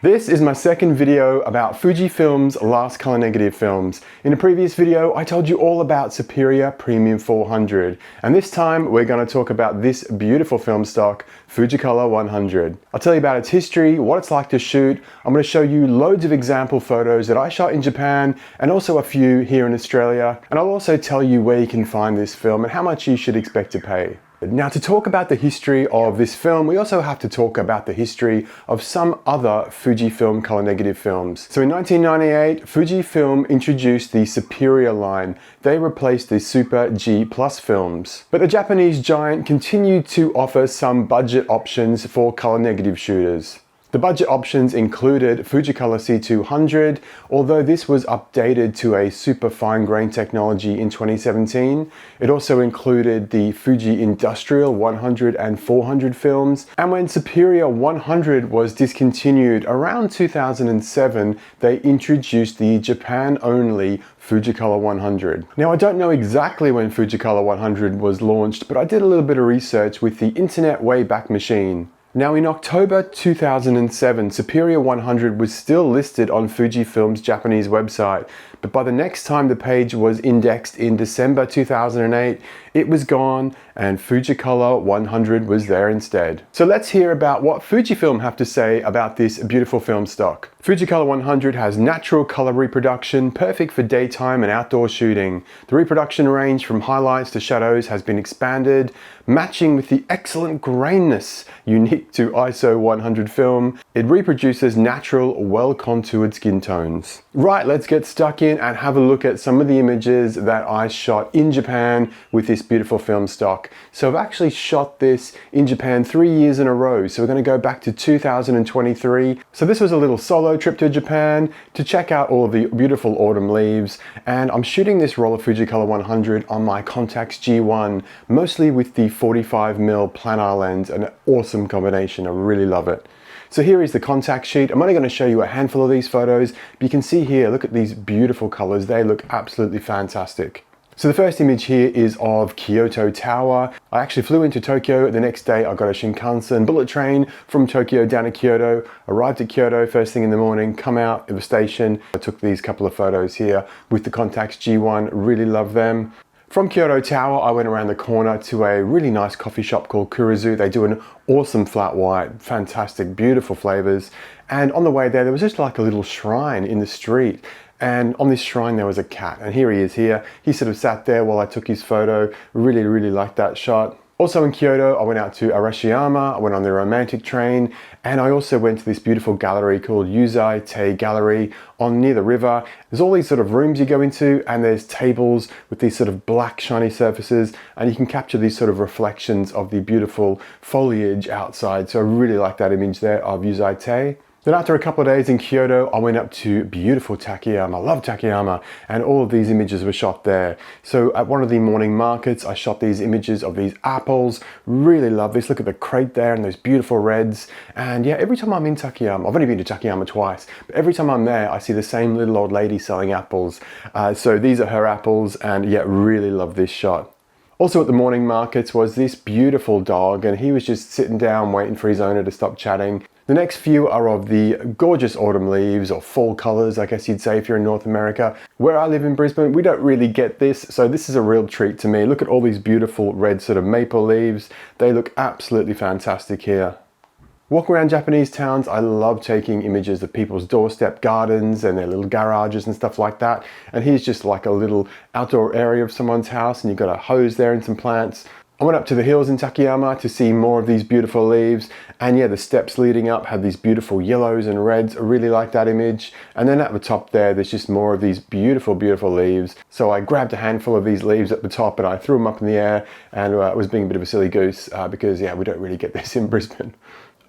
This is my second video about Fujifilm's last color negative films. In a previous video, I told you all about Superior Premium 400, and this time we're going to talk about this beautiful film stock, Fujicolor 100. I'll tell you about its history, what it's like to shoot. I'm going to show you loads of example photos that I shot in Japan and also a few here in Australia, and I'll also tell you where you can find this film and how much you should expect to pay. Now, to talk about the history of this film, we also have to talk about the history of some other Fujifilm color negative films. So in 1998, Fujifilm introduced the Superior line. They replaced the Super G Plus films. But the Japanese giant continued to offer some budget options for color negative shooters. The budget options included Fujicolor C200, although this was updated to a super fine grain technology in 2017. It also included the Fuji Industrial 100 and 400 films. And when Superior 100 was discontinued around 2007, they introduced the Japan-only Fujicolor 100. Now, I don't know exactly when Fujicolor 100 was launched, but I did a little bit of research with the Internet Wayback Machine. Now, in October 2007, Superior 100 was still listed on Fujifilm's Japanese website, but by the next time the page was indexed in December 2008, it was gone and Fujicolor 100 was there instead. So let's hear about what Fujifilm have to say about this beautiful film stock. Fujicolor 100 has natural color reproduction, perfect for daytime and outdoor shooting. The reproduction range from highlights to shadows has been expanded, matching with the excellent grainness unique to ISO 100 film. It reproduces natural, well-contoured skin tones. Right, let's get stuck in and have a look at some of the images that I shot in Japan with this beautiful film stock. So I've actually shot this in Japan 3 years in a row. So we're going to go back to 2023. So this was a little solo trip to Japan to check out all of the beautiful autumn leaves. And I'm shooting this roll of Fujicolor 100 on my Contax G1, mostly with the 45mm planar lens, an awesome combination. I really love it. So here is the contact sheet. I'm only going to show you a handful of these photos, but you can see here, look at these beautiful colors. They look absolutely fantastic. So the first image here is of Kyoto Tower. I actually flew into Tokyo. The next day I got a Shinkansen bullet train from Tokyo down to Kyoto, arrived at Kyoto first thing in the morning, come out of the station. I took these couple of photos here with the Contax G1, really love them. From Kyoto Tower, I went around the corner to a really nice coffee shop called Kurizu. They do an awesome flat white, fantastic, beautiful flavors. And on the way there was just like a little shrine in the street. And on this shrine, there was a cat. And here he is here. He sort of sat there while I took his photo. Really liked that shot. Also in Kyoto, I went out to Arashiyama, I went on the romantic train, and I also went to this beautiful gallery called Yuzai-Tei Gallery near the river. There's all these sort of rooms you go into, and there's tables with these sort of black shiny surfaces, and you can capture these sort of reflections of the beautiful foliage outside. So I really like that image there of Yuzai-Tei. Then after a couple of days in Kyoto, I went up to beautiful Takayama. I love Takayama, and all of these images were shot there. So at one of the morning markets, I shot these images of these apples. Really love this. Look at the crate there and those beautiful reds. And yeah, every time I'm in Takayama, I've only been to Takayama twice, but every time I'm there, I see the same little old lady selling apples. So these are her apples, and yeah, really love this shot. Also at the morning markets was this beautiful dog, and he was just sitting down waiting for his owner to stop chatting. The next few are of the gorgeous autumn leaves, or fall colors, I guess you'd say if you're in North America. Where I live in Brisbane, we don't really get this, so this is a real treat to me. Look at all these beautiful red sort of maple leaves. They look absolutely fantastic here. Walking around Japanese towns, I love taking images of people's doorstep gardens and their little garages and stuff like that. And here's just like a little outdoor area of someone's house, and you've got a hose there and some plants. I went up to the hills in Takayama to see more of these beautiful leaves, and yeah, the steps leading up had these beautiful yellows and reds. I really like that image. And then at the top there's just more of these beautiful leaves. So I grabbed a handful of these leaves at the top and I threw them up in the air, and I was being a bit of a silly goose because yeah, we don't really get this in Brisbane.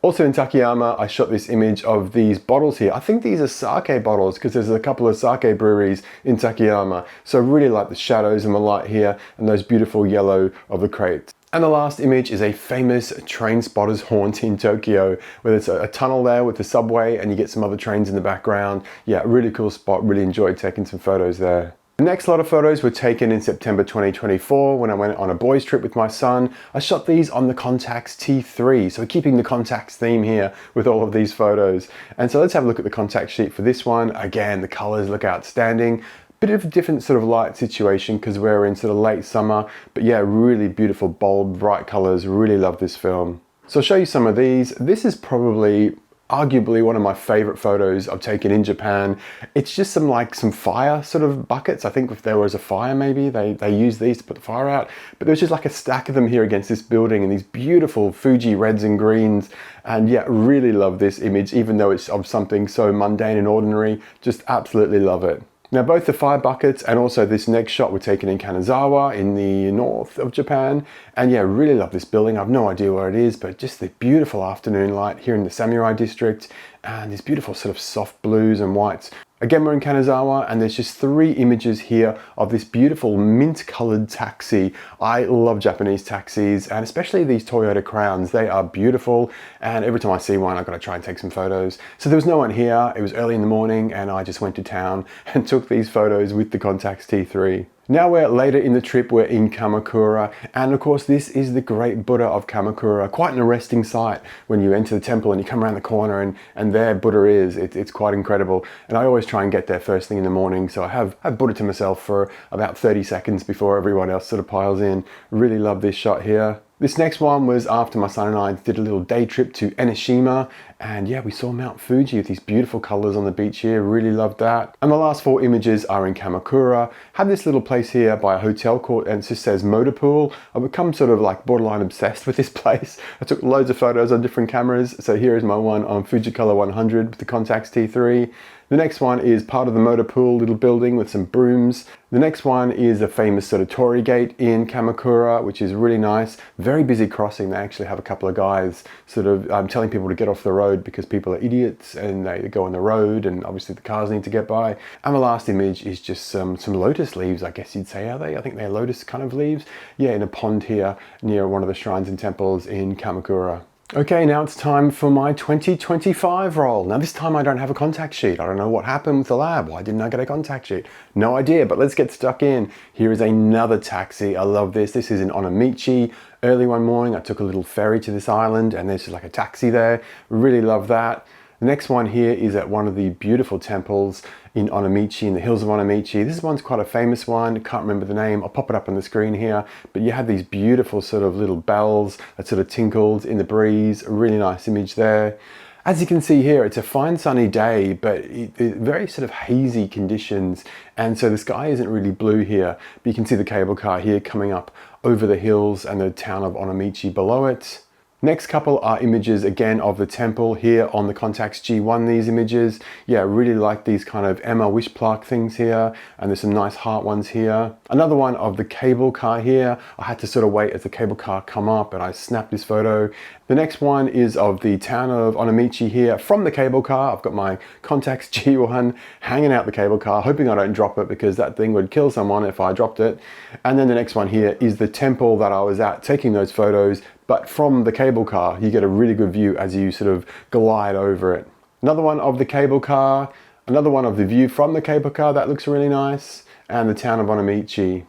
Also in Takayama, I shot this image of these bottles here. I think these are sake bottles because there's a couple of sake breweries in Takayama. So I really like the shadows and the light here and those beautiful yellow of the crates. And the last image is a famous train spotter's haunt in Tokyo, where there's a tunnel there with the subway and you get some other trains in the background. Yeah, really cool spot, really enjoyed taking some photos there. The next lot of photos were taken in September 2024 when I went on a boys trip with my son. I shot these on the Contax T3, so we're keeping the Contax theme here with all of these photos. And so let's have a look at the Contax sheet for this one. Again, the colors look outstanding. Bit of a different sort of light situation because we're in sort of late summer, but yeah, really beautiful, bold, bright colors. Really love this film. So I'll show you some of these. This is probably arguably one of my favorite photos I've taken in Japan. It's just some fire sort of buckets. I think if there was a fire, maybe they use these to put the fire out, but there's just like a stack of them here against this building and these beautiful Fuji reds and greens. And yeah, really love this image, even though it's of something so mundane and ordinary. Just absolutely love it. Now, both the fire buckets and also this next shot were taken in Kanazawa in the north of Japan. And yeah, really love this building. I've no idea where it is, but just the beautiful afternoon light here in the Samurai district and these beautiful sort of soft blues and whites. Again, we're in Kanazawa and there's just 3 images here of this beautiful mint colored taxi. I love Japanese taxis and especially these Toyota Crowns. They are beautiful and every time I see one, I've got to try and take some photos. So there was no one here. It was early in the morning and I just went to town and took these photos with the Contax T3. Now we're later in the trip, we're in Kamakura, and of course this is the great Buddha of Kamakura. Quite an arresting sight when you enter the temple and you come around the corner and there Buddha is. It's quite incredible. And I always try and get there first thing in the morning, so I have Buddha to myself for about 30 seconds before everyone else sort of piles in. Really love this shot here. This next one was after my son and I did a little day trip to Enoshima, and yeah, we saw Mount Fuji with these beautiful colors on the beach here. Really loved that. And the last 4 images are in Kamakura. Had this little place here by a hotel court and it just says motor pool. I've become sort of like borderline obsessed with this place. I took loads of photos on different cameras. So here is my one on Fujicolor 100 with the Contax T3. The next one is part of the motor pool, little building with some brooms. The next one is a famous sort of torii gate in Kamakura, which is really nice. Very busy crossing. They actually have a couple of guys sort of telling people to get off the road because people are idiots and they go on the road and obviously the cars need to get by. And the last image is just some lotus leaves, I guess you'd say, are they? I think they're lotus kind of leaves. Yeah, in a pond here near one of the shrines and temples in Kamakura. Okay, now it's time for my 2025 roll. Now this time I don't have a contact sheet. I don't know what happened with the lab. Why didn't I get a contact sheet? No idea, but let's get stuck in. Here is another taxi. I love this. This is in Onomichi. Early one morning, I took a little ferry to this island and there's just like a taxi there. Really love that. The next one here is at one of the beautiful temples in Onomichi, in the hills of Onomichi. This one's quite a famous one. Can't remember the name. I'll pop it up on the screen here. But you have these beautiful sort of little bells that sort of tinkled in the breeze. A really nice image there. As you can see here, it's a fine sunny day, but very sort of hazy conditions. And so the sky isn't really blue here. But you can see the cable car here coming up over the hills and the town of Onomichi below it. Next couple are images again of the temple here on the Contax G1, these images. Yeah, really like these kind of Emma wish plaque things here, and there's some nice heart ones here. Another one of the cable car here. I had to sort of wait as the cable car come up and I snapped this photo. The next one is of the town of Onomichi here from the cable car. I've got my Contax G1 hanging out the cable car, hoping I don't drop it because that thing would kill someone if I dropped it. And then the next one here is the temple that I was at taking those photos, but from the cable car, you get a really good view as you sort of glide over it. Another one of the cable car, another one of the view from the cable car, that looks really nice, and the town of Onomichi.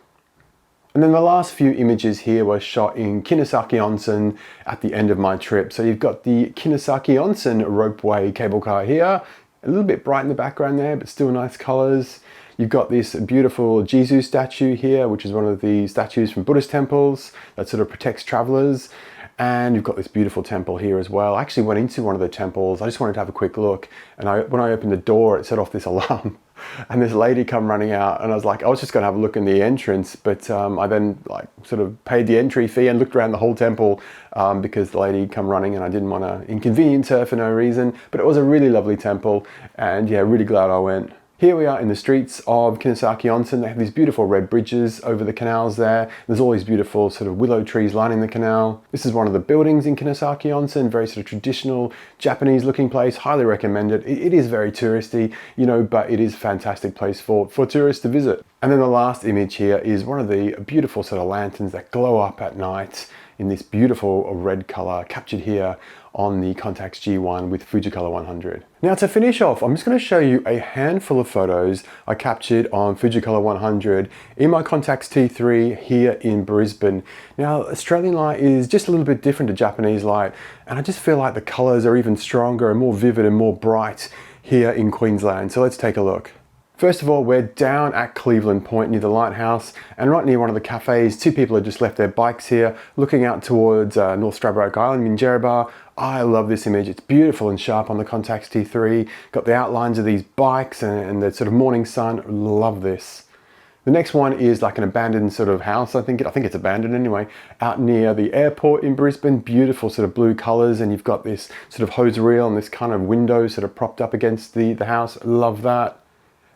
And then the last few images here were shot in Kinosaki Onsen at the end of my trip. So you've got the Kinosaki Onsen ropeway cable car here, a little bit bright in the background there, but still nice colors. You've got this beautiful Jisu statue here, which is one of the statues from Buddhist temples that sort of protects travelers. And you've got this beautiful temple here as well. I actually went into one of the temples. I just wanted to have a quick look. And when I opened the door, it set off this alarm. And this lady come running out and I was like, I was just gonna have a look in the entrance, but I then like sort of paid the entry fee and looked around the whole temple because the lady come running and I didn't want to inconvenience her for no reason. But it was a really lovely temple and yeah, really glad I went. Here we are in the streets of Kinosaki Onsen. They have these beautiful red bridges over the canals there. There's all these beautiful sort of willow trees lining the canal. This is one of the buildings in Kinosaki Onsen, very sort of traditional Japanese looking place. Highly recommend it. It is very touristy, you know, but it is a fantastic place for tourists to visit. And then the last image here is one of the beautiful sort of lanterns that glow up at night. in this beautiful red color captured here on the Contax G1 with Fujicolor 100. Now to finish off, I'm just going to show you a handful of photos I captured on Fujicolor 100 in my Contax T3 here in Brisbane. Now Australian light is just a little bit different to Japanese light, and I just feel like the colors are even stronger and more vivid and more bright here in Queensland. So let's take a look. First of all, we're down at Cleveland Point near the lighthouse, and right near one of the cafes, two people have just left their bikes here, looking out towards North Stradbroke Island, Minjerribah. I love this image. It's beautiful and sharp on the Contax T3. Got the outlines of these bikes and the sort of morning sun. Love this. The next one is like an abandoned sort of house, I think it's abandoned anyway, out near the airport in Brisbane. Beautiful sort of blue colors, and you've got this sort of hose reel and this kind of window sort of propped up against the house. Love that.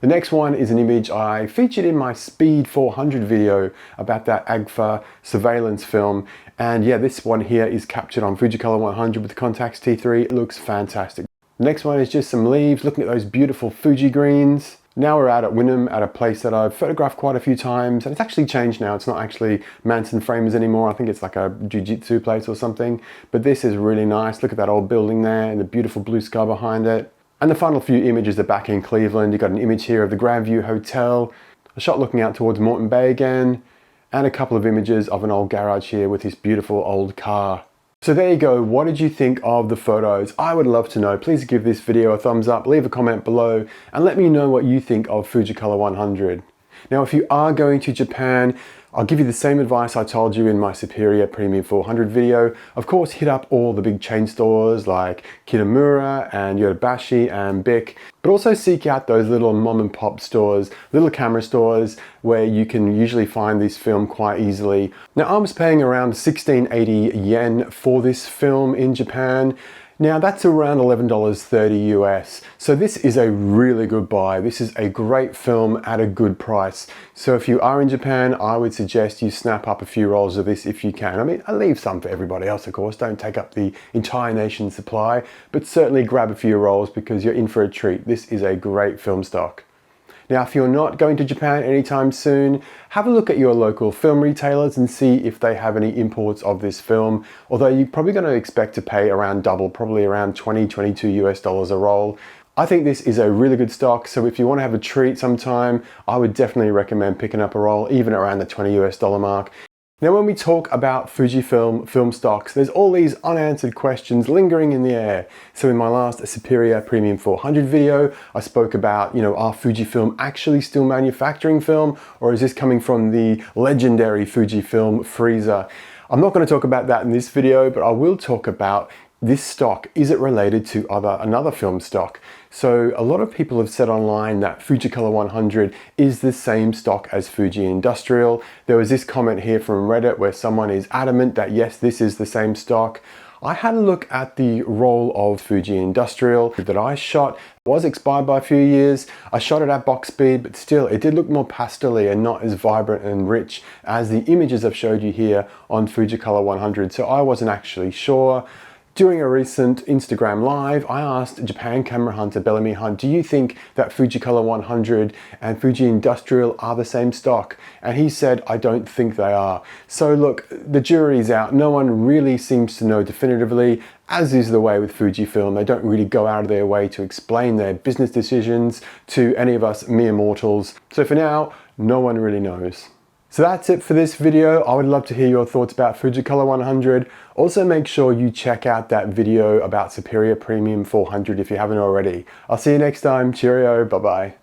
The next one is an image I featured in my Speed 400 video about that AGFA surveillance film. And yeah, this one here is captured on Fujicolor 100 with the Contax T3. It looks fantastic. The next one is just some leaves, looking at those beautiful Fuji greens. Now we're out at Wynnum at a place that I've photographed quite a few times, and it's actually changed now. It's not actually Manson Framers anymore. I think it's like a jiu-jitsu place or something. But this is really nice. Look at that old building there and the beautiful blue sky behind it. And the final few images are back in Cleveland. You've got an image here of the Grandview Hotel, a shot looking out towards Moreton Bay again, and a couple of images of an old garage here with this beautiful old car. So there you go. What did you think of the photos? I would love to know. Please give this video a thumbs up, leave a comment below, and let me know what you think of Fujicolor 100. Now, if you are going to Japan, I'll give you the same advice I told you in my Superior Premium 400 video. Of course, hit up all the big chain stores like Kitamura and Yodobashi and Bic, but also seek out those little mom and pop stores, little camera stores where you can usually find this film quite easily. Now, I was paying around 1680 yen for this film in Japan. Now that's around $11.30 US. So this is a really good buy. This is a great film at a good price. So if you are in Japan, I would suggest you snap up a few rolls of this if you can. I mean, I leave some for everybody else, of course. Don't take up the entire nation's supply, but certainly grab a few rolls because you're in for a treat. This is a great film stock. Now, if you're not going to Japan anytime soon, have a look at your local film retailers and see if they have any imports of this film. Although you're probably going to expect to pay around double, probably around 22 US dollars a roll. I think this is a really good stock, so if you want to have a treat sometime, I would definitely recommend picking up a roll, even around the 20 US dollar mark. Now, when we talk about Fujifilm film stocks, there's all these unanswered questions lingering in the air. So in my last Superior Premium 400 video, I spoke about, are Fujifilm actually still manufacturing film, or is this coming from the legendary Fujifilm freezer? I'm not going to talk about that in this video, but I will talk about this stock. Is it related to another film stock? So a lot of people have said online that Fujicolor 100 is the same stock as Fuji Industrial. There was this comment here from Reddit where someone is adamant that yes, this is the same stock. I had a look at the roll of Fuji Industrial that I shot. It was expired by a few years. I shot it at box speed, but still it did look more pastel-y and not as vibrant and rich as the images I've showed you here on Fujicolor 100. So I wasn't actually sure. During a recent Instagram live, I asked Japan camera hunter Bellamy Hunt, do you think that Fujicolor 100 and Fuji Industrial are the same stock? And he said, I don't think they are. So look, the jury's out. No one really seems to know definitively, as is the way with Fujifilm. They don't really go out of their way to explain their business decisions to any of us mere mortals. So for now, no one really knows. So that's it for this video. I would love to hear your thoughts about Fujicolor 100. Also make sure you check out that video about Superior Premium 400 if you haven't already. I'll see you next time. Cheerio, bye bye.